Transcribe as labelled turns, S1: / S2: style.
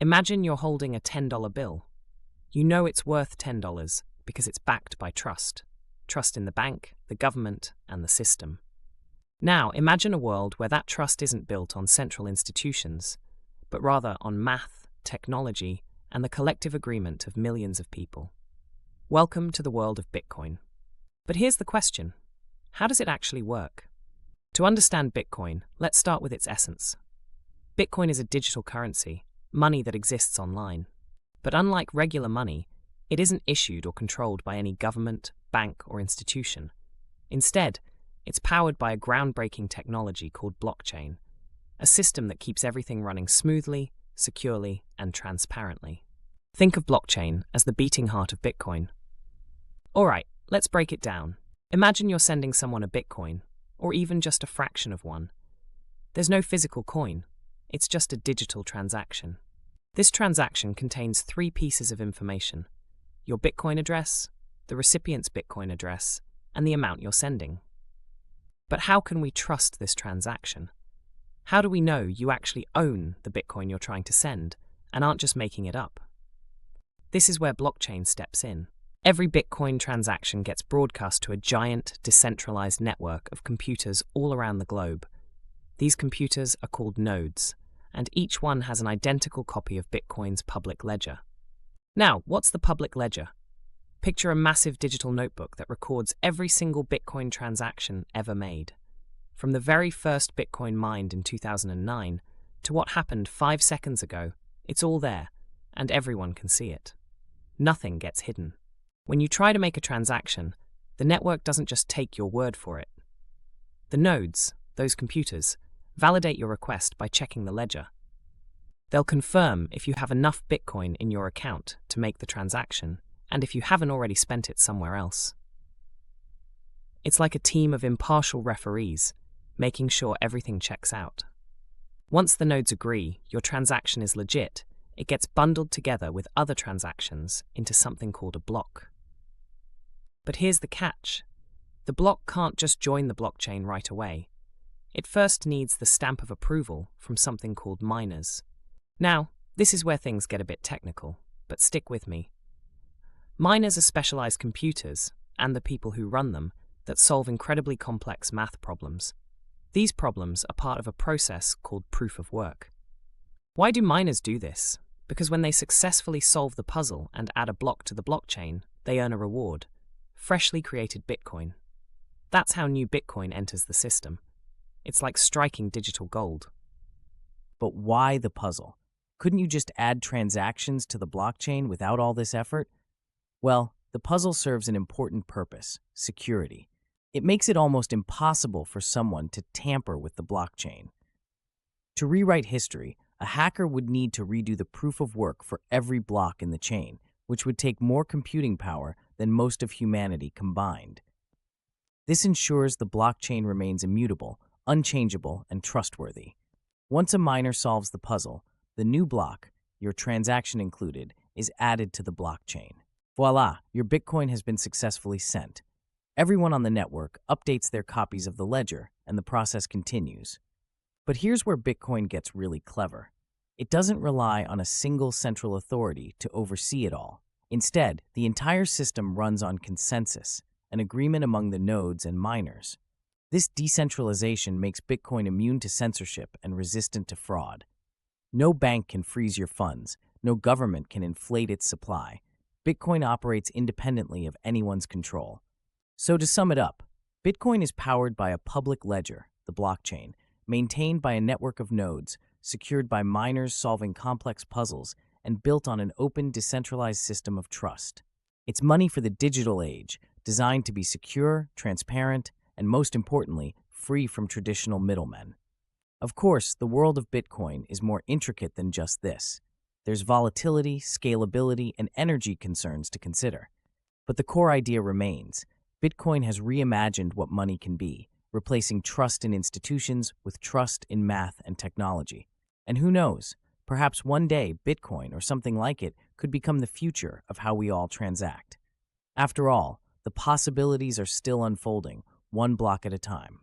S1: Imagine you're holding a $10 bill. You know it's worth $10 because it's backed by trust. Trust in the bank, the government, and the system. Now, imagine a world where that trust isn't built on central institutions, but rather on math, technology, and the collective agreement of millions of people. Welcome to the world of Bitcoin. But here's the question. How does it actually work? To understand Bitcoin, let's start with its essence. Bitcoin is a digital currency, money that exists online. But unlike regular money, it isn't issued or controlled by any government, bank, or institution. Instead, it's powered by a groundbreaking technology called blockchain, a system that keeps everything running smoothly, securely, and transparently. Think of blockchain as the beating heart of Bitcoin. Alright, let's break it down. Imagine you're sending someone a Bitcoin, or even just a fraction of one. There's no physical coin. It's just a digital transaction. This transaction contains 3 pieces of information: your Bitcoin address, the recipient's Bitcoin address, and the amount you're sending. But how can we trust this transaction? How do we know you actually own the Bitcoin you're trying to send and aren't just making it up? This is where blockchain steps in. Every Bitcoin transaction gets broadcast to a giant, decentralized network of computers all around the globe. These computers are called nodes, and each one has an identical copy of Bitcoin's public ledger. Now, what's the public ledger? Picture a massive digital notebook that records every single Bitcoin transaction ever made. From the very first Bitcoin mined in 2009 to what happened 5 seconds ago, it's all there, and everyone can see it. Nothing gets hidden. When you try to make a transaction, the network doesn't just take your word for it. The nodes, those computers, validate your request by checking the ledger. They'll confirm if you have enough Bitcoin in your account to make the transaction, and if you haven't already spent it somewhere else. It's like a team of impartial referees, making sure everything checks out. Once the nodes agree your transaction is legit, it gets bundled together with other transactions into something called a block. But here's the catch. The block can't just join the blockchain right away. It first needs the stamp of approval from something called miners. Now, this is where things get a bit technical, but stick with me. Miners are specialized computers, and the people who run them, that solve incredibly complex math problems. These problems are part of a process called proof of work. Why do miners do this? Because when they successfully solve the puzzle and add a block to the blockchain, they earn a reward: freshly created Bitcoin. That's how new Bitcoin enters the system. It's like striking digital gold.
S2: But why the puzzle? Couldn't you just add transactions to the blockchain without all this effort? Well, the puzzle serves an important purpose: security. It makes it almost impossible for someone to tamper with the blockchain. To rewrite history, a hacker would need to redo the proof of work for every block in the chain, which would take more computing power than most of humanity combined. This ensures the blockchain remains immutable, unchangeable, and trustworthy. Once a miner solves the puzzle, the new block, your transaction included, is added to the blockchain. Voila, your Bitcoin has been successfully sent. Everyone on the network updates their copies of the ledger, and the process continues. But here's where Bitcoin gets really clever. It doesn't rely on a single central authority to oversee it all. Instead, the entire system runs on consensus, an agreement among the nodes and miners. This decentralization makes Bitcoin immune to censorship and resistant to fraud. No bank can freeze your funds. No government can inflate its supply. Bitcoin operates independently of anyone's control. So to sum it up, Bitcoin is powered by a public ledger, the blockchain, maintained by a network of nodes, secured by miners solving complex puzzles, and built on an open, decentralized system of trust. It's money for the digital age, designed to be secure, transparent, and most importantly, free from traditional middlemen. Of course, the world of Bitcoin is more intricate than just this. There's volatility, scalability, and energy concerns to consider. But the core idea remains. Bitcoin has reimagined what money can be, replacing trust in institutions with trust in math and technology. And who knows, perhaps one day Bitcoin or something like it could become the future of how we all transact. After all, the possibilities are still unfolding, one block at a time.